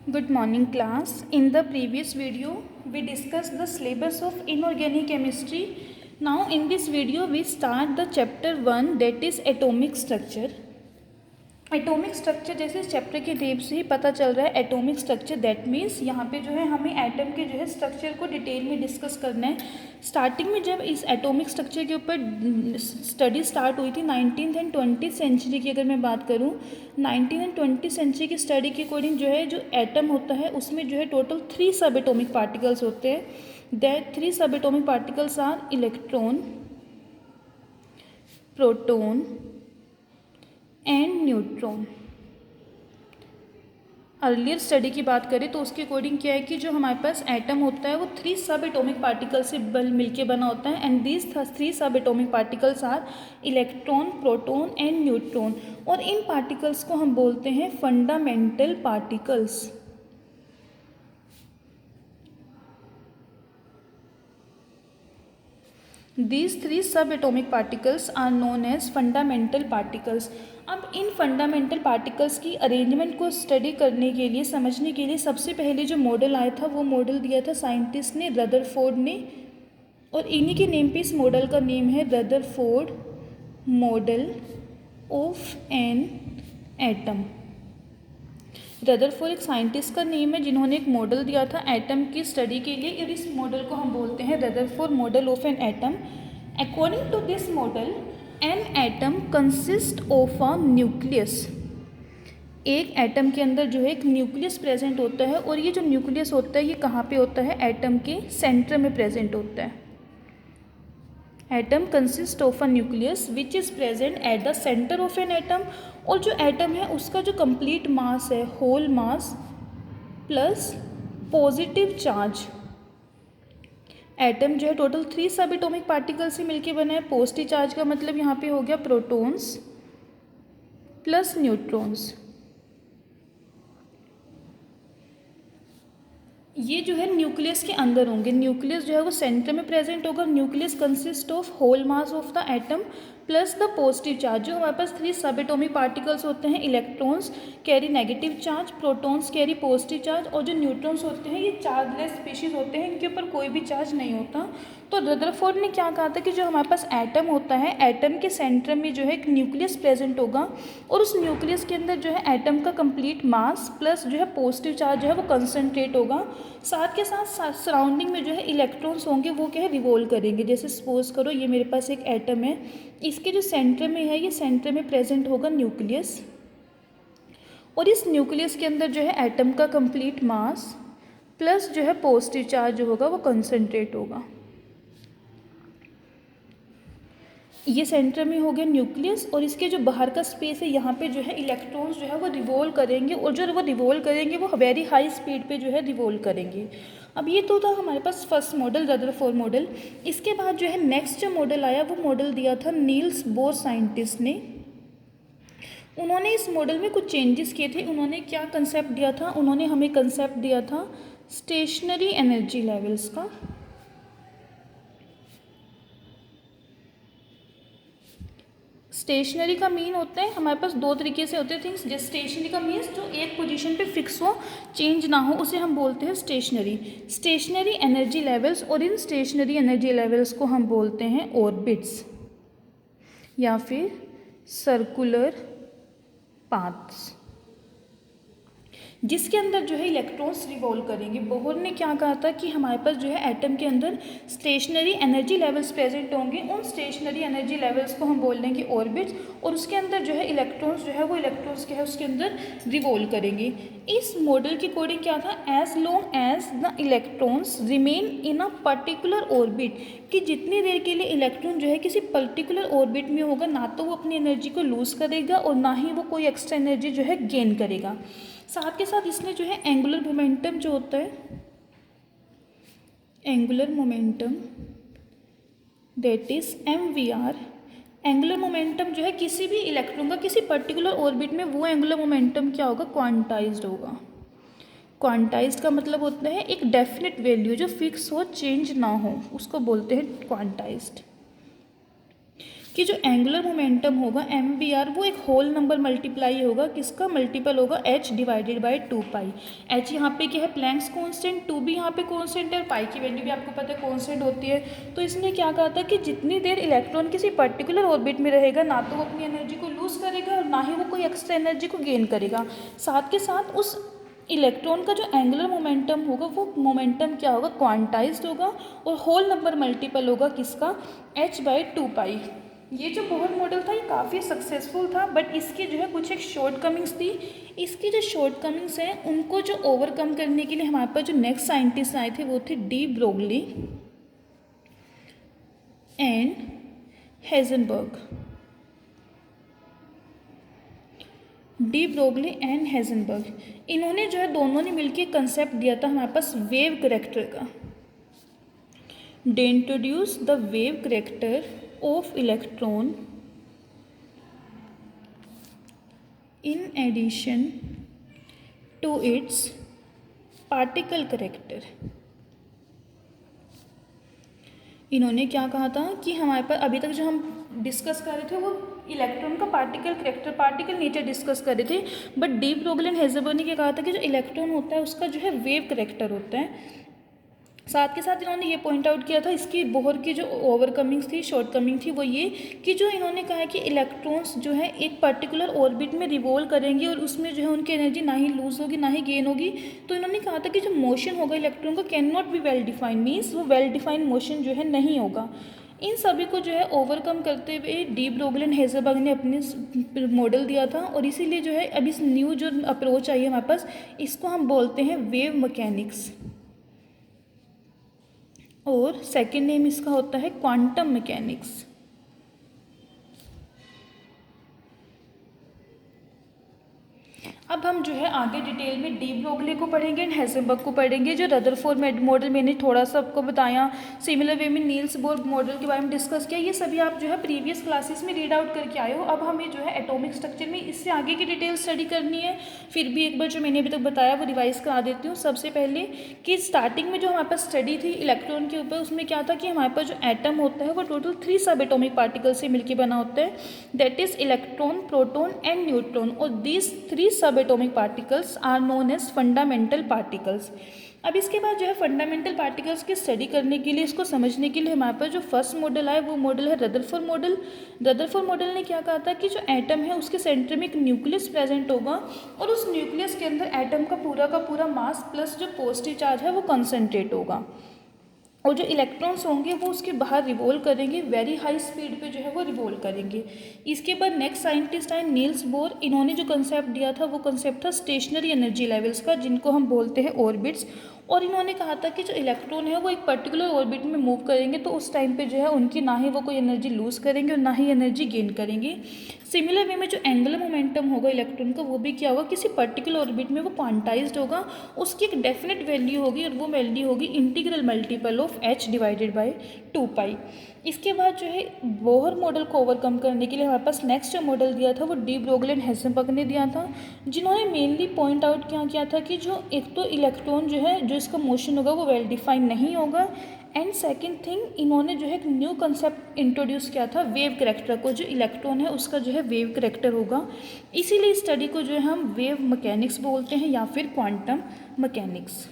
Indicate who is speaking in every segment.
Speaker 1: Good morning class. In the previous video we discussed the syllabus of inorganic chemistry. Now in this video we start the chapter 1 that is atomic structure. Atomic structure जैसे इस chapter के name से ही पता चल रहा है atomic structure that means यहाँ पे जो है हमें एटम के जो है स्ट्रक्चर को डिटेल में डिस्कस करना है। स्टार्टिंग में जब इस एटॉमिक स्ट्रक्चर के ऊपर स्टडी स्टार्ट हुई थी 19th एंड 20th सेंचुरी की अगर मैं बात करूँ 19th एंड 20th सेंचुरी की स्टडी के अकॉर्डिंग जो है जो एटम होता है उसमें जो है टोटल 3 सब एटॉमिक पार्टिकल्स होते हैं। That 3 subatomic particles are electron, proton and neutron. Earlier study की बात करें तो उसके अकॉर्डिंग क्या है कि जो हमारे पास एटम होता है वो 3 सब एटॉमिक पार्टिकल से मिलके बना होता है and these 3 subatomic particles are electron, proton and neutron. और इन पार्टिकल्स को हम बोलते हैं fundamental particles. These 3 subatomic particles are known as fundamental particles. अब इन फंडामेंटल पार्टिकल्स की अरेंजमेंट को स्टडी करने के लिए समझने के लिए सबसे पहले जो मॉडल आया था वो मॉडल दिया था साइंटिस्ट ने रदरफोर्ड ने, और इन्हीं के नेम पे इस मॉडल का नेम है Rutherford model of an atom. Rutherford एक साइंटिस्ट का नेम है जिन्होंने एक मॉडल दिया था एटम की स्टडी के लिए और इस मॉडल को हम बोलते हैं Rutherford model of an atom. According to this model an atom consist of a nucleus. एक एटम के अंदर जो है एक न्यूक्लियस प्रेजेंट होता है और ये जो न्यूक्लियस होता है ये कहाँ पे होता है, एटम के सेंटर में प्रेजेंट होता है। Atom consist of a nucleus which is present at the centre of an atom. और जो एटम है उसका जो कंप्लीट मास है whole mass plus positive charge. Atom जो है टोटल 3 सब एटॉमिक पार्टिकल से मिलके बना है। पॉजिटिव चार्ज का मतलब यहाँ पे हो गया प्रोटॉन्स प्लस न्यूट्रॉन्स। ये जो है न्यूक्लियस के अंदर होंगे। न्यूक्लियस जो है वो सेंटर में प्रेजेंट होगा। Nucleus consist of whole mass of the atom plus the positive charge. जो हमारे पास 3 सब एटॉमिक पार्टिकल्स होते हैं, electrons carry negative charge, protons carry positive charge और जो न्यूट्रॉन्स होते हैं ये चार्जलेस स्पीशीज होते हैं, इनके ऊपर कोई भी चार्ज नहीं होता। तो रदरफोर्ड ने क्या कहा था कि जो हमारे पास एटम होता है एटम के सेंटर में जो है एक न्यूक्लियस प्रेजेंट होगा और उस न्यूक्लियस के अंदर जो है एटम का कंप्लीट मास प्लस जो है पॉजिटिव चार्ज जो है वो कंसनट्रेट होगा। साथ के साथ सराउंडिंग में जो है इलेक्ट्रॉन्स होंगे वो क्या है रिवॉल्व करेंगे। जैसे सपोज करो ये मेरे पास एक एटम है, इसके जो सेंटर में है ये सेंटर में प्रेजेंट होगा न्यूक्लियस और इस न्यूक्लियस के अंदर जो है एटम का कंप्लीट मास प्लस जो है पॉजिटिव चार्ज जो होगा वो कंसनट्रेट होगा। ये सेंटर में हो गया न्यूक्लियस और इसके जो बाहर का स्पेस है यहाँ पे जो है इलेक्ट्रॉन्स जो है वो रिवॉल्व करेंगे और जो वो रिवॉल्व करेंगे वो वेरी हाई स्पीड पे जो है रिवॉल्व करेंगे। अब ये तो था हमारे पास फर्स्ट मॉडल रदरफोर्ड मॉडल। इसके बाद जो है नेक्स्ट जो मॉडल आया वो मॉडल दिया था नील्स बोर साइंटिस्ट ने। उन्होंने इस मॉडल में कुछ चेंजेस किए थे। उन्होंने क्या कंसेप्ट दिया था, उन्होंने हमें कंसेप्ट दिया था स्टेशनरी एनर्जी लेवल्स का। स्टेशनरी का मीन होता है हमारे पास 2 तरीके से होते हैं थिंग्स। जैसे स्टेशनरी का मीन्स जो एक पोजीशन पे फिक्स हो, चेंज ना हो, उसे हम बोलते हैं स्टेशनरी। स्टेशनरी एनर्जी लेवल्स और इन स्टेशनरी एनर्जी लेवल्स को हम बोलते हैं ऑर्बिट्स या फिर सर्कुलर पाथ्स, जिसके अंदर जो है इलेक्ट्रॉन्स रिवॉल्व करेंगे। बोहर ने क्या कहा था कि हमारे पास जो है एटम के अंदर स्टेशनरी एनर्जी लेवल्स प्रेजेंट होंगे। उन स्टेशनरी एनर्जी लेवल्स को हम बोल देंगे ऑर्बिट्स और उसके अंदर जो है इलेक्ट्रॉन्स जो है वो इलेक्ट्रॉन्स क्या है उसके अंदर रिवॉल्व करेंगे। इस मॉडल के अकॉर्डिंग क्या था, as long as the electrons remain in a particular orbit, कि जितनी देर के लिए इलेक्ट्रॉन जो है किसी पर्टिकुलर ऑर्बिट में होगा ना तो वो अपनी एनर्जी को लूज करेगा और ना ही वो कोई एक्स्ट्रा एनर्जी जो है गेन करेगा। साथ के साथ इसने जो है एंगुलर मोमेंटम जो होता है, angular momentum that is MVR, angular momentum जो है किसी भी इलेक्ट्रॉन का किसी पर्टिकुलर ऑर्बिट में वो एंगुलर मोमेंटम क्या होगा, क्वांटाइज्ड होगा। क्वांटाइज्ड का मतलब होता है एक डेफिनेट वैल्यू जो फिक्स हो, चेंज ना हो, उसको बोलते हैं क्वांटाइज्ड। कि जो एंगुलर मोमेंटम होगा MVR वो एक होल नंबर मल्टीप्लाई होगा, किसका मल्टीपल होगा, h divided by 2 pi. h यहाँ पे क्या है, प्लैंक्स कांस्टेंट, 2 भी यहाँ पे कांस्टेंट है और पाई की वैल्यू भी आपको पता है कांस्टेंट होती है। तो इसने क्या कहा था कि जितनी देर इलेक्ट्रॉन किसी पर्टिकुलर ऑर्बिट में रहेगा ना तो वो अपनी एनर्जी को लूज़ करेगा और ना ही वो कोई एक्स्ट्रा एनर्जी को गेन करेगा। साथ के साथ उस इलेक्ट्रॉन का जो एंगुलर मोमेंटम होगा वो मोमेंटम क्या होगा, क्वांटाइज्ड होगा और होल नंबर मल्टीपल होगा किसका, h/2 पाई। ये जो बोहर मॉडल था ये काफ़ी सक्सेसफुल था, बट इसकी जो है कुछ एक शॉर्ट कमिंग्स थी। इसकी जो शॉर्ट कमिंग्स हैं उनको जो ओवरकम करने के लिए हमारे पास जो नेक्स्ट साइंटिस्ट आए थे वो थे de Broglie and Heisenberg. De Broglie and Heisenberg, इन्होंने जो है दोनों ने मिलकर कंसेप्ट दिया था हमारे पास वेव करेक्टर का। They introduce the wave character of electron in addition to its particle character. इन्होंने क्या कहा था कि हमारे पास अभी तक जो हम डिस्कस कर रहे थे वो इलेक्ट्रॉन का particle character, particle nature discuss कर रहे थे, but de Broglie and Heisenberg ने क्या कहा था कि जो इलेक्ट्रॉन होता है उसका जो है वेव करेक्टर होता है। साथ के साथ इन्होंने ये पॉइंट आउट किया था इसकी बोहर की जो ओवरकमिंग्स थी, शॉर्ट कमिंग थी, वो ये कि जो इन्होंने कहा है कि इलेक्ट्रॉन्स जो है एक पर्टिकुलर ऑर्बिट में रिवॉल्व करेंगे और उसमें जो है उनकी एनर्जी ना ही लूज होगी ना ही गेन होगी। तो इन्होंने कहा था कि जो मोशन होगा इलेक्ट्रॉन का can not be well defined, means वो वेल डिफाइंड मोशन जो है नहीं होगा। इन सभी को जो है ओवरकम करते हुए डी ब्रोगली एंड हेजनबर्ग ने अपने मॉडल दिया था और इसीलिए जो है अब इस न्यू जो अप्रोच आई है हमारे पास इसको हम बोलते हैं वेव मैकेनिक्स, और सेकेंड नेम इसका होता है क्वांटम मैकेनिक्स। अब हम जो है आगे डिटेल में डी ब्रोगली को पढ़ेंगे एंड हेजनबर्ग को पढ़ेंगे। जो रदरफोर्ड मॉडल मैंने थोड़ा सा आपको बताया, सिमिलर वे में नील्स बोर मॉडल के बारे में डिस्कस किया, ये सभी आप जो है प्रीवियस क्लासेस में रीड आउट करके आए हो। अब हमें जो है एटॉमिक स्ट्रक्चर में इससे आगे की डिटेल स्टडी करनी है। फिर भी एक बार जो मैंने अभी तक बताया वो रिवाइज करा देती हूँ। सबसे पहले कि स्टार्टिंग में जो हमारे पास स्टडी थी इलेक्ट्रॉन के ऊपर, उसमें क्या था कि हमारे पास जो एटम होता है वो टोटल 3 सब एटॉमिक पार्टिकल से मिलकर बना होता है, that is electron, proton and neutron, और these 3 subatomic particles are known as fundamental particles. अब इसके बाद जो है फंडामेंटल पार्टिकल्स की स्टडी करने के लिए, इसको समझने के लिए हमारे पास जो फर्स्ट मॉडल आया वो मॉडल है रदरफोर्ड मॉडल। रदरफोर्ड मॉडल ने क्या कहा था कि जो एटम है उसके सेंटर में एक न्यूक्लियस प्रेजेंट होगा और उस न्यूक्लियस के अंदर एटम का पूरा मास प्लस जो पॉजिटिव चार्ज है वो कंसनट्रेट होगा और जो इलेक्ट्रॉन्स होंगे वो उसके बाहर रिवॉल्व करेंगे, वेरी हाई स्पीड पे जो है वो रिवॉल्व करेंगे। इसके बाद नेक्स्ट साइंटिस्ट आए नील्स बोर। इन्होंने जो कंसेप्ट दिया था वो कंसेप्ट था स्टेशनरी एनर्जी लेवल्स का, जिनको हम बोलते हैं ऑर्बिट्स। और इन्होंने कहा था कि जो इलेक्ट्रॉन है वो एक पर्टिकुलर ऑर्बिट में मूव करेंगे तो उस टाइम पे जो है उनकी ना ही वो कोई एनर्जी लूज़ करेंगे और ना ही एनर्जी गेन करेंगे। सिमिलर वे में जो एंगुलर मोमेंटम होगा इलेक्ट्रॉन का वो भी क्या होगा, किसी पर्टिकुलर ऑर्बिट में वो क्वांटाइज्ड होगा, उसकी एक डेफिनेट वैल्यू होगी और वो वैल्यू होगी integral multiple of h divided by 2 पाई। इसके बाद जो है बोहर मॉडल को ओवरकम करने के लिए हमारे पास नेक्स्ट जो मॉडल दिया था वो डी ब्रोगली एंड हेजनबर्ग ने दिया था, जिन्होंने मेनली पॉइंट आउट क्या किया था कि जो एक तो इलेक्ट्रॉन जो है जो इसका मोशन होगा वो वेल डिफाइंड नहीं होगा, एंड सेकेंड थिंग इन्होंने जो है एक न्यू कंसेप्ट इंट्रोड्यूस किया था वेव करेक्टर को, जो इलेक्ट्रॉन है उसका जो है वेव करेक्टर होगा। इसीलिए स्टडी को जो है हम वेव मैकेनिक्स बोलते हैं या फिर क्वांटम मैकेनिक्स।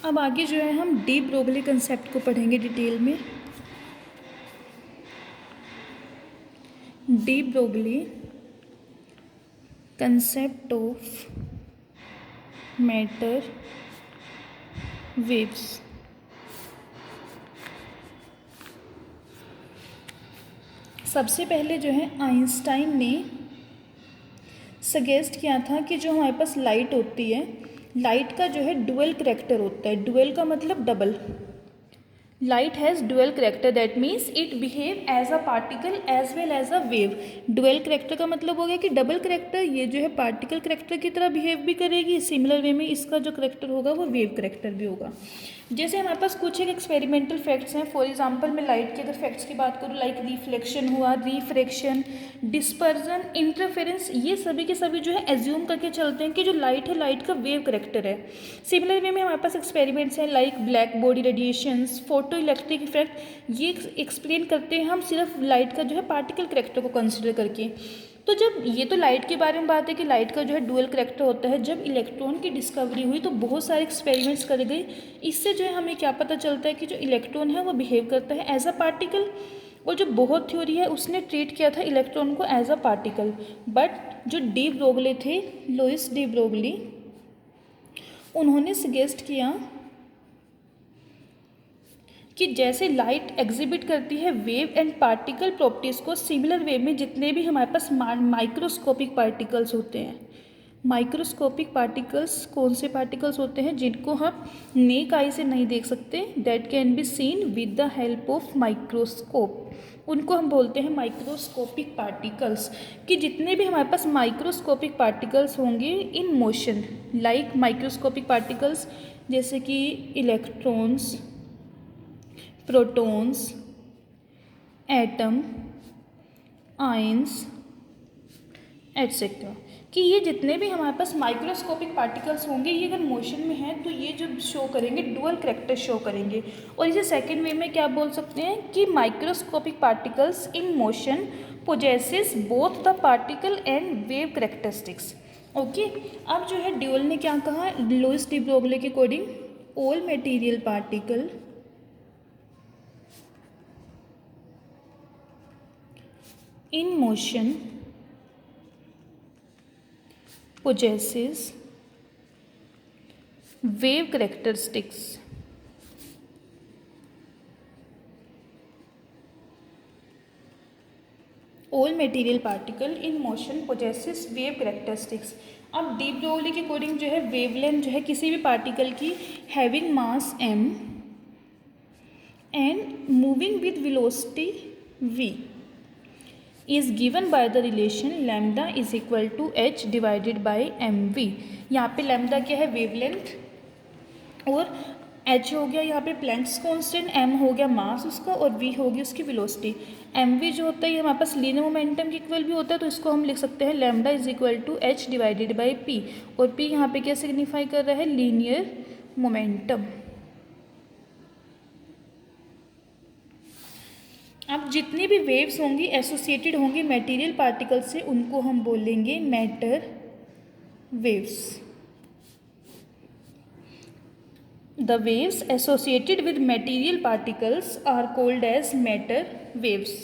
Speaker 1: अब आगे जो है हम डी ब्रोगली कंसेप्ट को पढ़ेंगे डिटेल में। De Broglie concept of matter waves. सबसे पहले जो है आइंस्टाइन ने सजेस्ट किया था कि जो हमारे पास लाइट होती है, लाइट का जो है डुअल करेक्टर होता है। डुअल का मतलब double. Light has dual character, that means it behave as a particle as well as a wave. Dual character का मतलब हो गया कि डबल करेक्टर, ये जो है पार्टिकल करेक्टर की तरह बिहेव भी करेगी, सिमिलर वे में इसका जो करेक्टर होगा वो वेव करेक्टर भी होगा। जैसे हमारे पास कुछ एक एक्सपेरिमेंटल फैक्ट्स हैं। फॉर एग्जांपल मैं लाइट के अगर फैक्ट्स की बात करूँ, लाइक रिफ्लेक्शन हुआ, रिफ्रैक्शन, डिस्पर्जन, इंटरफेरेंस, ये सभी के सभी जो है एज्यूम करके चलते हैं कि जो लाइट है, लाइट का वेव करेक्टर है। सिमिलर वे में हमारे पास एक्सपेरिमेंट्स हैं like black body radiations, photo electric effect, ये एक्सप्लेन करते हैं हम सिर्फ लाइट का जो है पार्टिकल करेक्टर को कंसिडर करके। तो जब ये तो लाइट के बारे में बात है कि लाइट का जो है डुअल करेक्टर होता है। जब इलेक्ट्रॉन की डिस्कवरी हुई तो बहुत सारे एक्सपेरिमेंट्स करे गए। इससे जो है हमें क्या पता चलता है कि जो इलेक्ट्रॉन है वो बिहेव करता है एज अ पार्टिकल, और जो बोहर थ्योरी है उसने ट्रीट किया था इलेक्ट्रॉन को एज अ पार्टिकल। बट जो डी ब्रोगली थे, लुइस डी ब्रोगली, उन्होंने सजेस्ट किया कि जैसे लाइट एग्जिबिट करती है वेव एंड पार्टिकल प्रॉपर्टीज़ को, सिमिलर वे में जितने भी हमारे पास माइक्रोस्कोपिक पार्टिकल्स होते हैं, माइक्रोस्कोपिक पार्टिकल्स कौन से पार्टिकल्स होते हैं जिनको हम नेक आई से नहीं देख सकते, that can be seen with the help of microscope, उनको हम बोलते हैं माइक्रोस्कोपिक पार्टिकल्स। कि जितने भी हमारे पास माइक्रोस्कोपिक पार्टिकल्स होंगे in motion, like microscopic particles जैसे कि electrons, protons, atom, ions etcetera, कि ये जितने भी हमारे पास माइक्रोस्कोपिक पार्टिकल्स होंगे ये अगर मोशन में हैं तो ये जो शो करेंगे डुअल करेक्टर शो करेंगे। और इसे सेकंड वे में क्या बोल सकते हैं कि microscopic particles in motion possesses both the particle and wave characteristics. Okay, अब जो है ड्यूल ने क्या कहा, लुइस डी ब्रोगली के according all material particle in motion possesses wave characteristics. All material particle in motion possesses wave characteristics. अब de Broglie के according जो है वेवलेंथ जो है किसी भी पार्टिकल की having mass m and moving with velocity v is given by the relation lambda is equal to h divided by mv। यहाँ पे लैम्डा क्या है, वेवलेंथ, और h हो गया यहाँ पे प्लैंक्स कांस्टेंट, m हो गया मास उसका, और v होगी उसकी वेलोसिटी। mv जो होता है ये हमारे पास लीनियर मोमेंटम के इक्वल भी होता है, तो इसको हम लिख सकते हैं lambda is equal to h divided by p, और p यहाँ पे क्या सिग्निफाई कर रहा है, लीनियर मोमेंटम। अब जितनी भी वेव्स होंगी एसोसिएटेड होंगी मटेरियल पार्टिकल से उनको हम बोलेंगे matter waves. The waves associated with material particles are called as matter waves.